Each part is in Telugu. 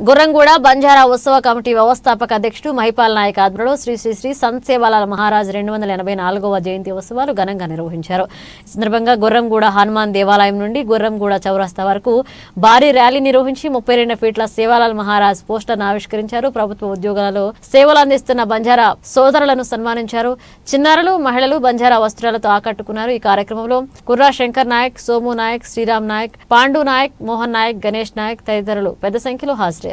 గుర్రంగూడ బంజారా ఉత్సవ కమిటీ వ్యవస్థాపక అధ్యక్షుడు మహిపాల్ నాయక్ ఆధ్వర్యంలో శ్రీ శ్రీ శ్రీ సంత్ సేవాలాల్ మహారాజ్ 284వ జయంతి ఉత్సవాలు ఘనంగా నిర్వహించారు. ఈ సందర్భంగా గుర్రంగూడ హనుమాన్ దేవాలయం నుండి గుర్రంగూడ చౌరస్తా వరకు భారీ ర్యాలీ నిర్వహించి 32 ఫీట్ల సేవాలాల్ మహారాజ్ పోస్టర్ను ఆవిష్కరించారు. ప్రభుత్వ ఉద్యోగాలలో సేవలు అందిస్తున్న బంజారా సోదరులను సన్మానించారు. చిన్నారులు, మహిళలు బంజారా వస్త్రాలతో ఆకట్టుకున్నారు. ఈ కార్యక్రమంలో కుర్రా శంకర్ నాయక్, సోము నాయక్, శ్రీరామ్ నాయక్, పాండు నాయక్, మోహన్ నాయక్, గణేష్ నాయక్ తదితరులు పెద్ద సంఖ్యలో హాజరయ్యారు.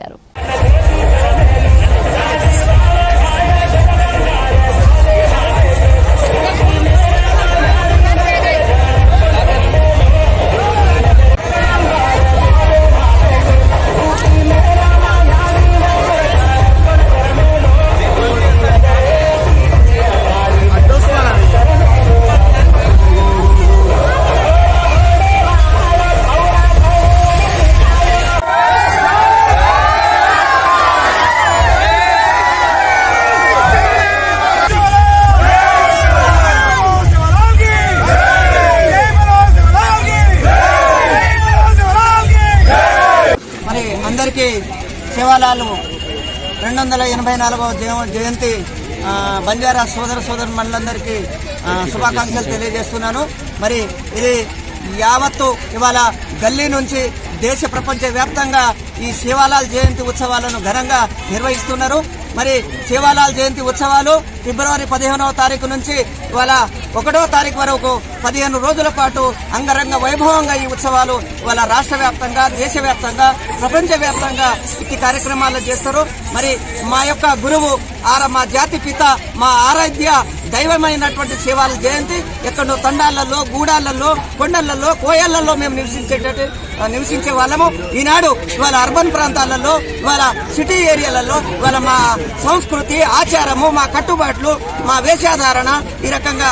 అందరికీ సేవాలాల్ 284వ జయంతి బంజారా సోదర మనులందరికీ శుభాకాంక్షలు తెలియజేస్తున్నాను. మరి ఇది యావత్తు ఇవాళ గల్లీ నుంచి దేశ ప్రపంచ వ్యాప్తంగా ఈ సేవాలాల్ జయంతి ఉత్సవాలను ఘనంగా నిర్వహిస్తున్నారు. మరి సేవాలాల్ జయంతి ఉత్సవాలు ఫిబ్రవరి 15వ తారీఖు నుంచి ఇవాళ 1వ తారీఖు వరకు 15 రోజుల పాటు అంగరంగ వైభవంగా ఈ ఉత్సవాలు ఇవాళ రాష్ట్ర వ్యాప్తంగా, దేశవ్యాప్తంగా, ప్రపంచ వ్యాప్తంగా ఇట్టి కార్యక్రమాలు చేస్తారు. మరి మా యొక్క గురువు మా జాతి పిత, మా ఆరాధ్య దైవమైనటువంటి సేవాలాల్ జయంతి ఎక్కడో తండాలలో, గూడాలలో, కొండలలో, కోయళ్లలో మేము నివసించే వాళ్ళము. ఈనాడు ఇవాళ అర్బన్ ప్రాంతాలలో, ఇవాళ సిటీ ఏరియాలలో ఇవాళ మా సంస్కృతి, ఆచారము, మా కట్టుబాట్లు, మా వేషధారణ ఈ రకంగా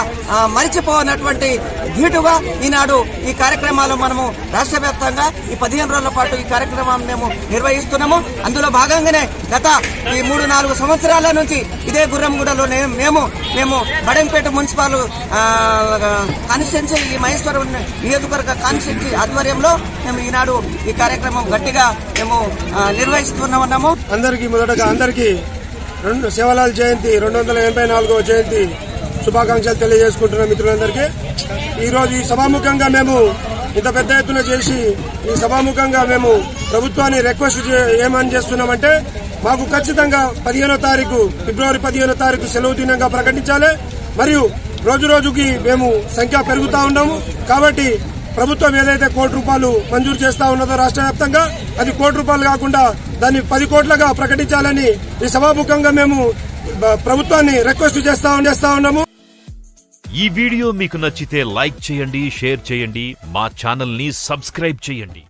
మరిచిపోనటువంటి ధీటుగా ఈనాడు ఈ కార్యక్రమాలు మనము రాష్ట్ర వ్యాప్తంగా ఈ 15 రోజుల పాటు ఈ కార్యక్రమాన్ని మేము నిర్వహిస్తున్నాము. అందులో భాగంగానే గత ఈ 3-4 సంవత్సరాల నుంచి ఇదే గుర్రంగూడలో మేము బడంపేట మున్సిపల్ కాన్స్టిట్యున్సీ, ఈ మహేశ్వరం నియోజకవర్గ కాన్స్టిట్యున్సీ ఆధ్వర్యంలో మేము ఈనాడు ఈ కార్యక్రమం గట్టిగా మేము నిర్వహిస్తున్నాము. అందరికీ సేవాలాల్ జయంతి 284వ జయంతి శుభాకాంక్షలు తెలియజేసుకుంటున్నాం మిత్రులందరికీ. ఈరోజు ఈ సభాముఖంగా మేము ఇంత పెద్ద ఎత్తున చేసి ఈ సభాముఖంగా మేము ప్రభుత్వాన్ని రిక్వెస్ట్ ఏమని చేస్తున్నామంటే, మాకు ఖచ్చితంగా ఫిబ్రవరి 15వ తారీఖు సెలవు దినంగా ప్రకటించాలి. మరియు రోజు రోజుకి మేము సంఖ్య పెరుగుతా ఉన్నాము. కాబట్టి ప్రభుత్వం ఏదైతే ₹1 మంజూరు చేస్తా ఉన్నదో రాష్ట్ర వ్యాప్తంగా, అది ₹1 కాకుండా దాన్ని 10 కోట్లుగా ప్రకటించాలని ఈ సభాముఖంగా మేము ప్రభుత్వాన్ని రిక్వెస్ట్ చేస్తా ఉన్నాము. ఈ వీడియో మీకు నచ్చితే లైక్ చేయండి, షేర్ చేయండి, మా ఛానల్ ని సబ్స్క్రైబ్ చేయండి.